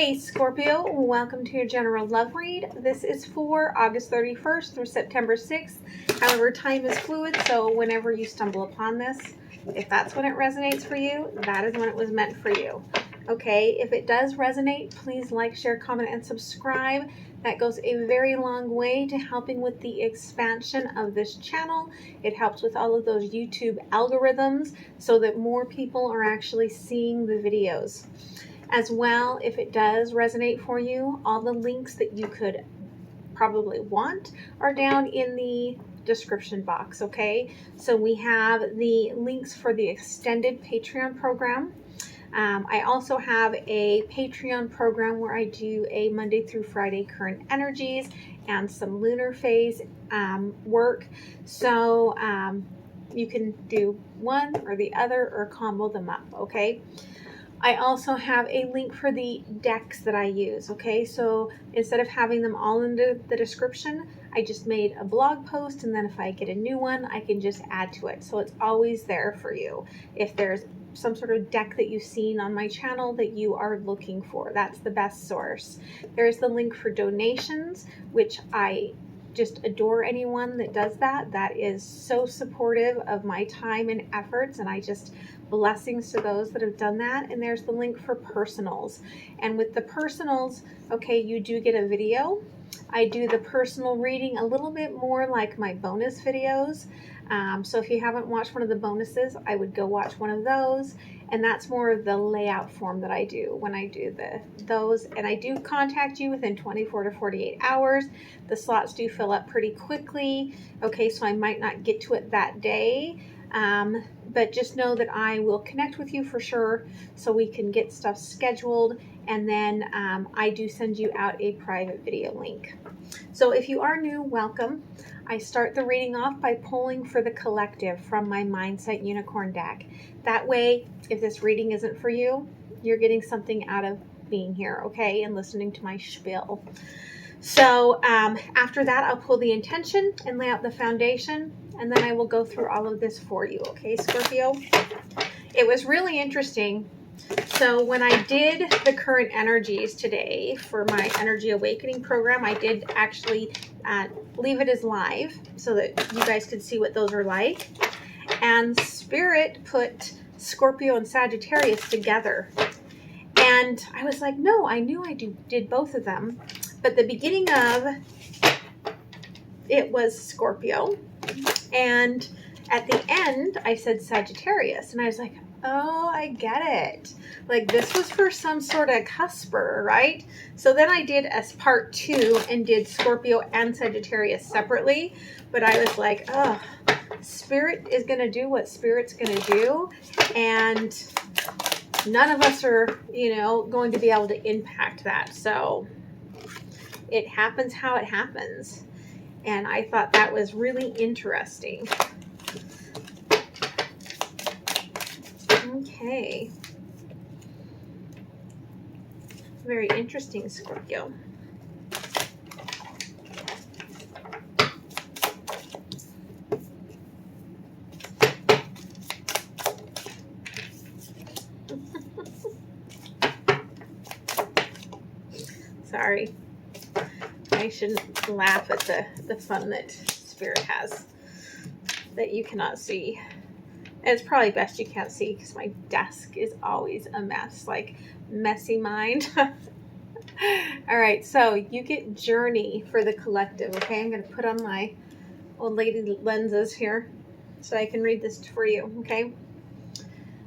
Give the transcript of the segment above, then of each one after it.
Hey Scorpio, welcome to your general love read. This is for August 31st through September 6th. However, time is fluid, so whenever you stumble upon this, if that's when it resonates for you, that is when it was meant for you. Okay, if it does resonate, please like, share, comment, and subscribe. That goes a very long way to helping with the expansion of this channel. It helps with all of those YouTube algorithms so that more people are actually seeing the videos. As well, if it does resonate for you, all the links that you could probably want are down in the description box, okay? So we have the links for the extended Patreon program. I also have a Patreon program where I do a Monday through Friday current energies and some lunar phase work. So you can do one or the other or combo them up, okay? I also have a link for the decks that I use, okay? So instead of having them all in the description, I just made a blog post, and then if I get a new one, I can just add to it. So it's always there for you. If there's some sort of deck that you've seen on my channel that you are looking for, that's the best source. There's the link for donations, which I just adore anyone that does that. That is so supportive of my time and efforts, and I just blessings to those that have done that. And there's the link for personals, and with the personals, okay, you do get a video. I do the personal reading a little bit more like my bonus videos. So if you haven't watched one of the bonuses, I would go watch one of those. And that's more of the layout form that I do when I do those. And I do contact you within 24 to 48 hours. The slots do fill up pretty quickly. Okay, so I might not get to it that day. But just know that I will connect with you for sure so we can get stuff scheduled. And then I do send you out a private video link. So if you are new, welcome. I start the reading off by pulling for the collective from my Mindset Unicorn deck. That way, if this reading isn't for you, you're getting something out of being here, okay, and listening to my spiel. So after that, I'll pull the intention and lay out the foundation, and then I will go through all of this for you, okay, Scorpio? It was really interesting. So when I did the current energies today for my Energy Awakening program, I did actually leave it as live so that you guys could see what those are like. And Spirit put Scorpio and Sagittarius together. And I was like, no, I knew I did both of them. But the beginning of it was Scorpio. And at the end, I said Sagittarius. And I was like, oh, I get it. Like this was for some sort of cusper, right? So then I did as part 2 and did Scorpio and Sagittarius separately. But I was like, oh, Spirit is going to do what Spirit's going to do. And none of us are, going to be able to impact that. So it happens how it happens. And I thought that was really interesting. Okay. Very interesting, Scorpio. Sorry. I shouldn't laugh at the fun that Spirit has that you cannot see. And it's probably best you can't see because my desk is always a mess, like messy mind. All right, so you get Journey for the collective, okay? I'm going to put on my old lady lenses here so I can read this for you, okay?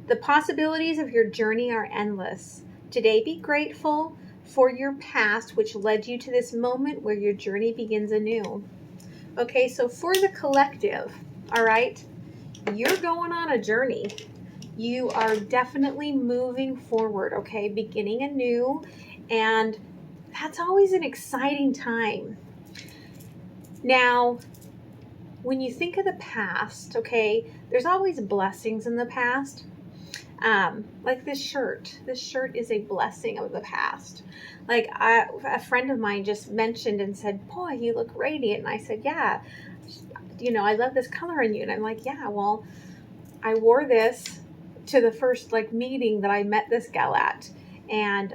The possibilities of your journey are endless. Today, be grateful for your past, which led you to this moment where your journey begins anew. Okay, so for the collective, all right, you're going on a journey. You are definitely moving forward, okay, beginning anew, and that's always an exciting time. Now, when you think of the past, okay, there's always blessings in the past. Like this shirt. This shirt is a blessing of the past. Like a friend of mine just mentioned and said, boy, you look radiant. And I said, yeah, I love this color in you. And I'm like, yeah, well, I wore this to the first meeting that I met this gal at. And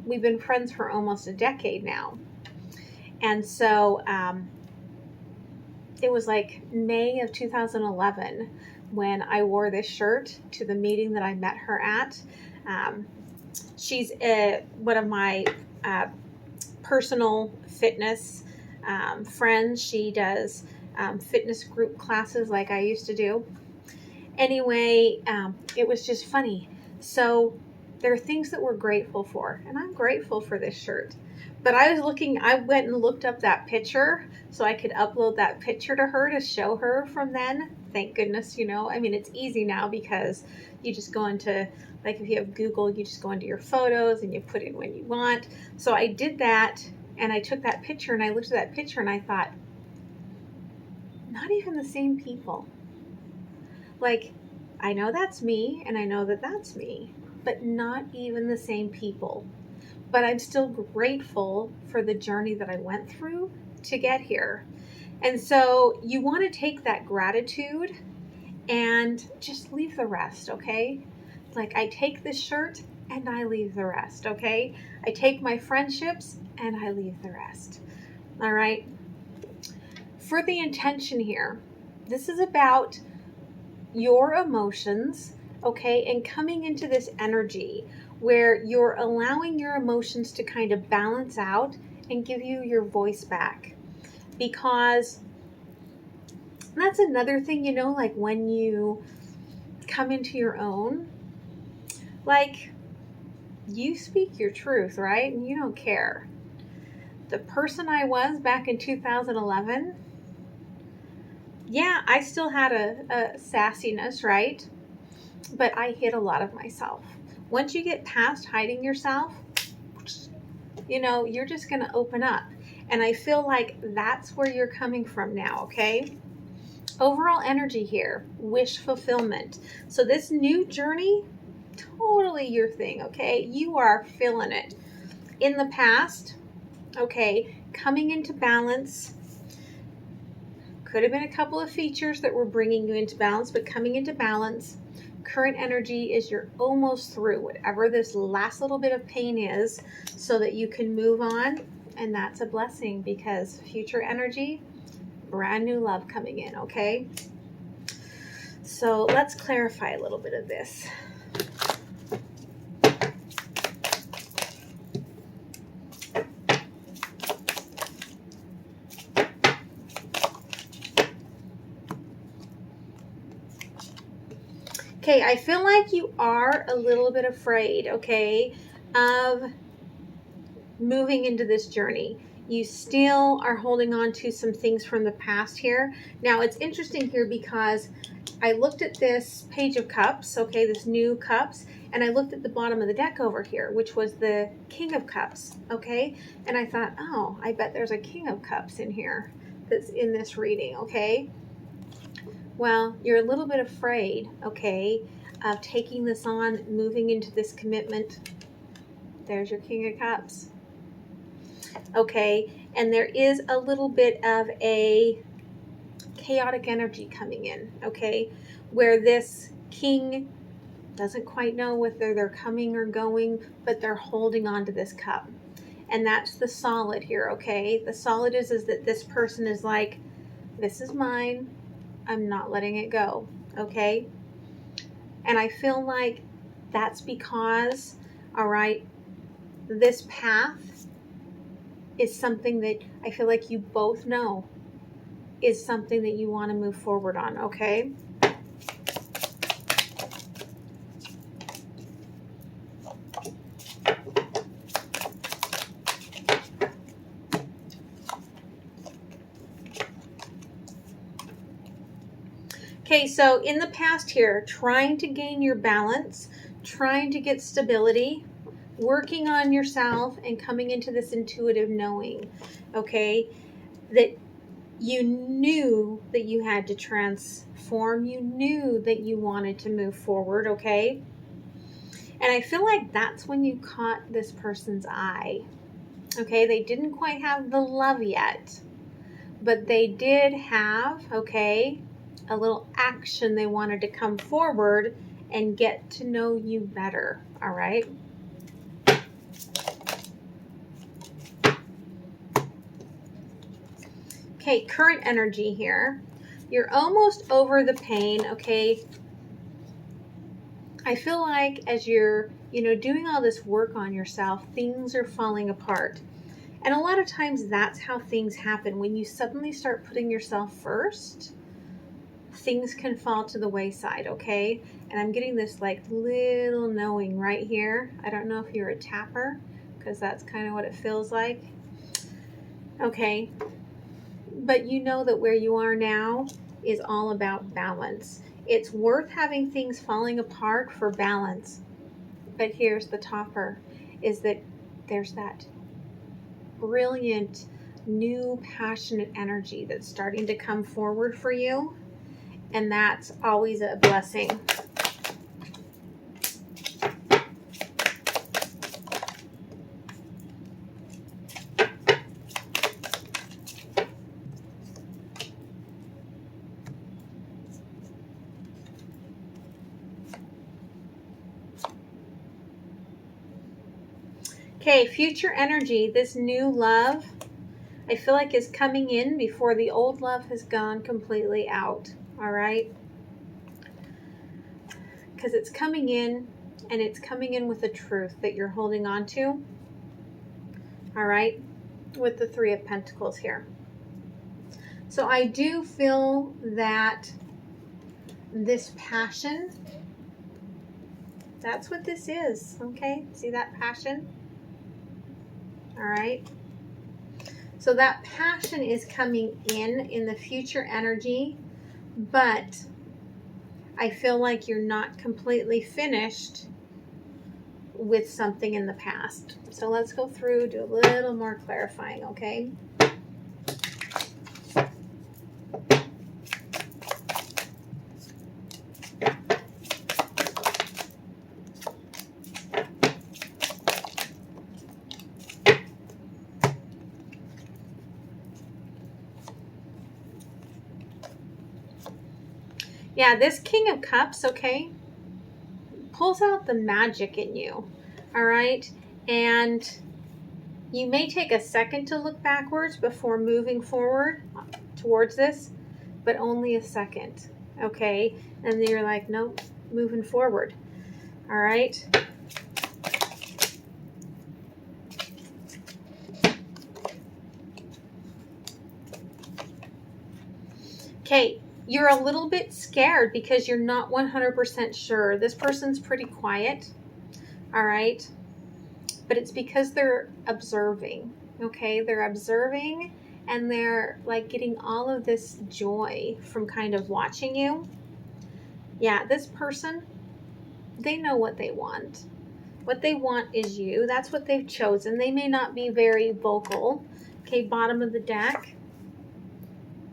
we've been friends for almost a decade now. And so it was like May of 2011 when I wore this shirt to the meeting that I met her at. She's one of my personal fitness friends. She does fitness group classes like I used to do. Anyway, it was just funny. So there are things that we're grateful for, and I'm grateful for this shirt. But I went and looked up that picture so I could upload that picture to her to show her from then. Thank goodness, I mean, it's easy now because you just go into, like if you have Google, you just go into your photos and you put in when you want. So I did that, and I took that picture and I looked at that picture and I thought, not even the same people. Like, I know that's me and I know that that's me, but not even the same people. But I'm still grateful for the journey that I went through to get here. And so you want to take that gratitude and just leave the rest, okay? Like, I take this shirt and I leave the rest, okay? I take my friendships and I leave the rest. All right? For the intention here, this is about your emotions, okay? And coming into this energy where you're allowing your emotions to kind of balance out and give you your voice back. Because that's another thing, like when you come into your own, like you speak your truth, right? And you don't care. The person I was back in 2011, yeah, I still had a sassiness, right? But I hid a lot of myself. Once you get past hiding yourself, you're just going to open up. And I feel like that's where you're coming from now, okay? Overall energy here, wish fulfillment. So this new journey, totally your thing, okay? You are feeling it. In the past, okay, coming into balance, could have been a couple of features that were bringing you into balance, but coming into balance, current energy is you're almost through whatever this last little bit of pain is so that you can move on. And that's a blessing because future energy, brand new love coming in, okay? So let's clarify a little bit of this. Okay, I feel like you are a little bit afraid, okay, of moving into this journey. You still are holding on to some things from the past here. Now, it's interesting here because I looked at this Page of Cups, okay, this new cups, and I looked at the bottom of the deck over here, which was the King of Cups, okay? And I thought, oh, I bet there's a King of Cups in here that's in this reading, okay? Well, you're a little bit afraid, okay, of taking this on, moving into this commitment. There's your King of Cups. Okay, and there is a little bit of a chaotic energy coming in, okay, where this king doesn't quite know whether they're coming or going, but they're holding on to this cup. And that's the solid here, okay? The solid is that this person is like, this is mine. I'm not letting it go, okay? And I feel like that's because, all right, this path is something that I feel like you both know is something that you want to move forward on, okay? Okay, so in the past here, trying to gain your balance, trying to get stability, working on yourself and coming into this intuitive knowing, okay, that you knew that you had to transform, you knew that you wanted to move forward, okay? And I feel like that's when you caught this person's eye, okay? They didn't quite have the love yet, but they did have, okay, a little action. They wanted to come forward and get to know you better, all right? Okay, current energy here. You're almost over the pain, okay? I feel like as you're, doing all this work on yourself, things are falling apart. And a lot of times that's how things happen. When you suddenly start putting yourself first, things can fall to the wayside, okay? And I'm getting this like little knowing right here. I don't know if you're a tapper, because that's kind of what it feels like. Okay. But you know that where you are now is all about balance. It's worth having things falling apart for balance. But here's the topper, is that there's that brilliant, new, passionate energy that's starting to come forward for you. And that's always a blessing. Okay, future energy, this new love, I feel like is coming in before the old love has gone completely out, all right? Because it's coming in, and it's coming in with a truth that you're holding on to, all right, with the Three of Pentacles here. So I do feel that this passion, that's what this is, okay? See that passion? All right. So that passion is coming in the future energy, but I feel like you're not completely finished with something in the past. So let's go through, do a little more clarifying, okay? Yeah, this King of Cups, okay, pulls out the magic in you, all right? And you may take a second to look backwards before moving forward towards this, but only a second, okay? And then you're like, nope, moving forward, all right? Okay, you're a little bit scared because you're not 100% sure. This person's pretty quiet, all right? But it's because they're observing, okay? They're observing, and they're like getting all of this joy from kind of watching you. Yeah, this person, they know what they want. What they want is you. That's what they've chosen. They may not be very vocal. Okay, bottom of the deck,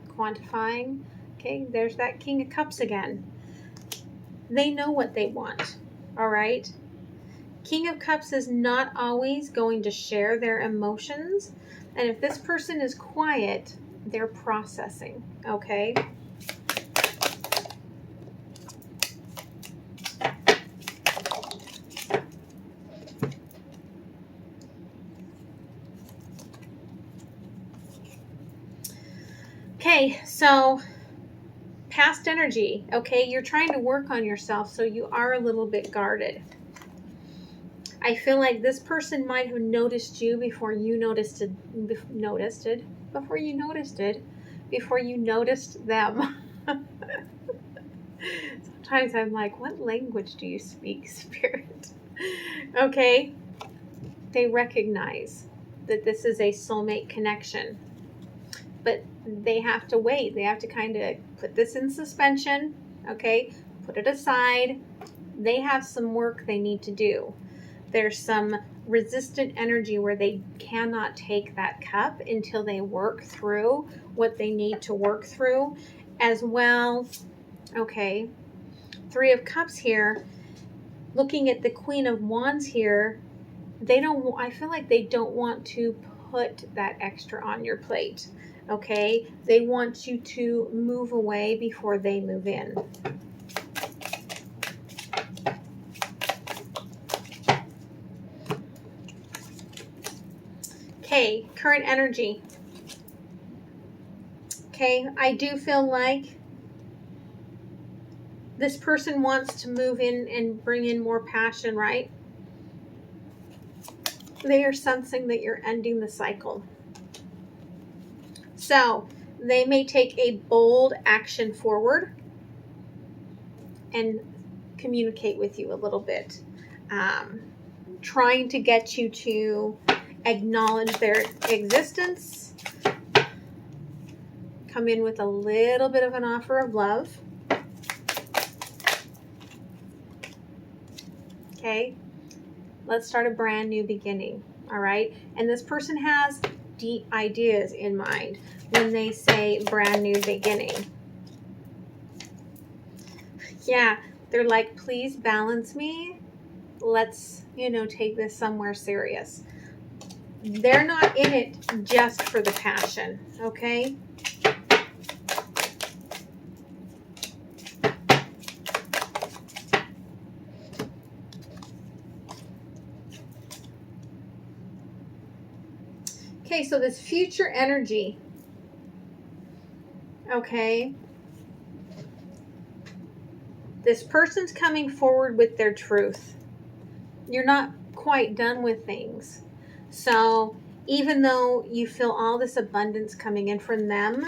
quantifying. Okay, there's that King of Cups again. They know what they want, all right? King of Cups is not always going to share their emotions. And if this person is quiet, they're processing, okay? Okay, so past energy, okay? You're trying to work on yourself, so you are a little bit guarded. I feel like this person might have noticed you before you noticed them. Sometimes I'm like, what language do you speak, Spirit? Okay. They recognize that this is a soulmate connection, but they have to wait. They have to kind of put this in suspension, okay? Put it aside. They have some work they need to do. There's some resistant energy where they cannot take that cup until they work through what they need to work through as well. Okay. Three of Cups here. Looking at the Queen of Wands here, I feel like they don't want to put that extra on your plate. Okay. They want you to move away before they move in. Okay, current energy. Okay, I do feel like this person wants to move in and bring in more passion, right? They are sensing that you're ending the cycle. So they may take a bold action forward and communicate with you a little bit, trying to get you to acknowledge their existence, come in with a little bit of an offer of love. Okay, let's start a brand new beginning. All right, and this person has deep ideas in mind when they say brand new beginning. Yeah, they're like, please balance me. Let's, take this somewhere serious. They're not in it just for the passion, okay? Okay, so this future energy, okay, this person's coming forward with their truth. You're not quite done with things. So even though you feel all this abundance coming in from them,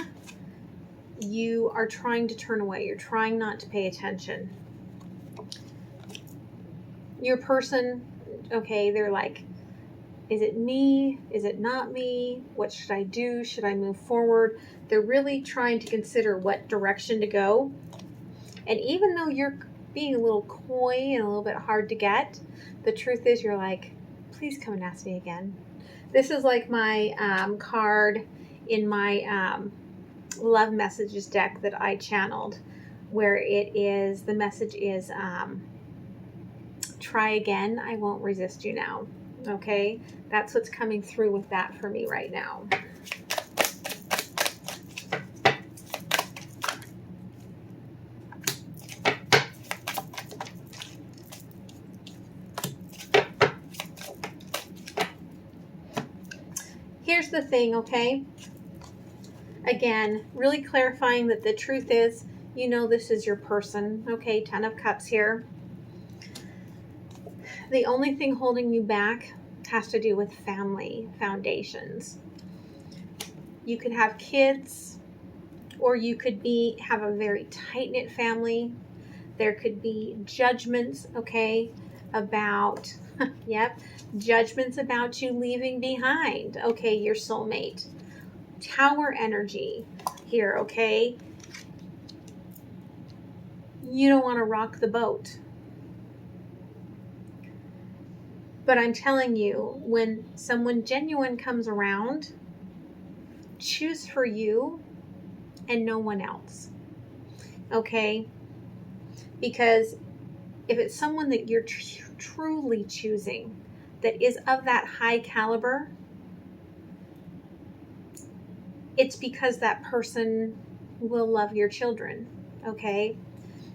you are trying to turn away. You're trying not to pay attention. Your person, okay, they're like, is it me? Is it not me? What should I do? Should I move forward? They're really trying to consider what direction to go. And even though you're being a little coy and a little bit hard to get, the truth is you're like, please come and ask me again. This is like my card in my love messages deck that I channeled, where it is, the message is, try again. I won't resist you now. Okay, that's what's coming through with that for me right now. Here's the thing, okay? Again, really clarifying that the truth is, this is your person. Okay, 10 of Cups here. The only thing holding you back has to do with family foundations. You could have kids, or you could have a very tight-knit family. There could be judgments, okay, about, judgments about you leaving behind, okay, your soulmate. Tower energy here, okay? You don't want to rock the boat. But I'm telling you, when someone genuine comes around, choose for you and no one else. Okay? Because if it's someone that you're truly choosing, that is of that high caliber, it's because that person will love your children. Okay?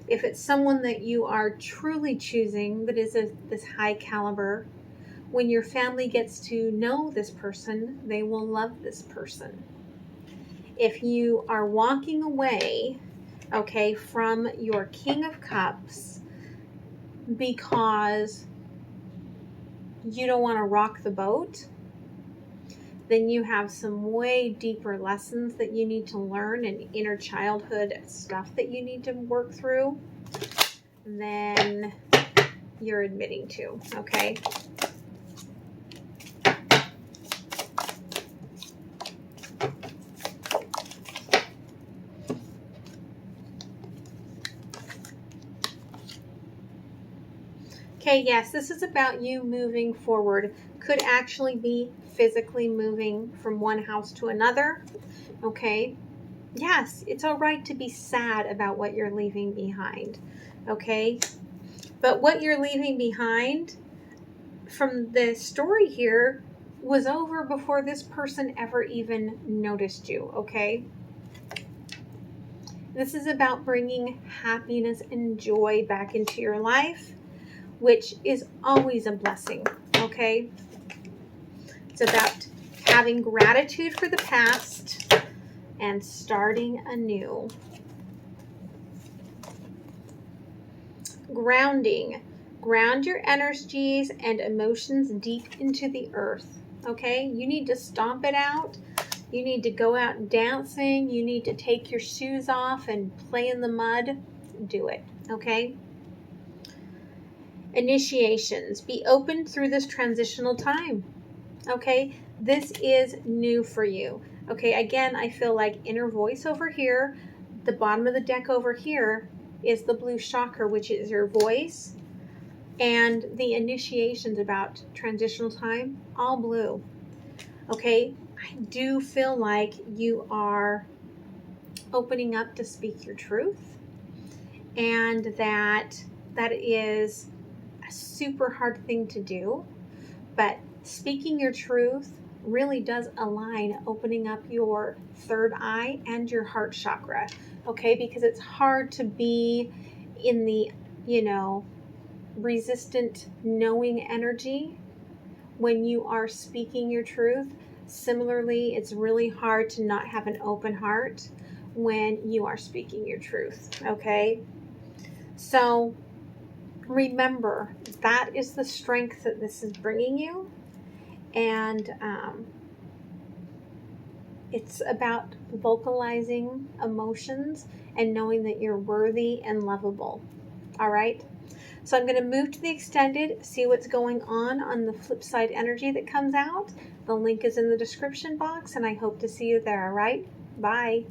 If it's someone that you are truly choosing that is this high caliber, when your family gets to know this person, they will love this person. If you are walking away, okay, from your King of Cups because you don't want to rock the boat, then you have some way deeper lessons that you need to learn and inner childhood stuff that you need to work through than you're admitting to, okay? Okay, yes, this is about you moving forward. Could actually be physically moving from one house to another. Okay, yes, it's all right to be sad about what you're leaving behind. Okay, but what you're leaving behind from the story here was over before this person ever even noticed you. Okay, this is about bringing happiness and joy back into your life, which is always a blessing, okay? It's about having gratitude for the past, and starting anew. Grounding. Ground your energies and emotions deep into the earth. Okay? You need to stomp it out. You need to go out dancing. You need to take your shoes off and play in the mud. Do it. Okay? Initiations. Be open through this transitional time. Okay? This is new for you. Okay? Again, I feel like inner voice over here. The bottom of the deck over here is the blue chakra, which is your voice. And the initiations about transitional time, all blue. Okay? I do feel like you are opening up to speak your truth. And that is a super hard thing to do. But speaking your truth really does align opening up your third eye and your heart chakra. Okay? Because it's hard to be in the, resistant knowing energy when you are speaking your truth. Similarly, it's really hard to not have an open heart when you are speaking your truth. Okay? So remember, that is the strength that this is bringing you. And it's about vocalizing emotions and knowing that you're worthy and lovable. All right? So I'm going to move to the extended, see what's going on the flip side energy that comes out. The link is in the description box, and I hope to see you there. All right? Bye.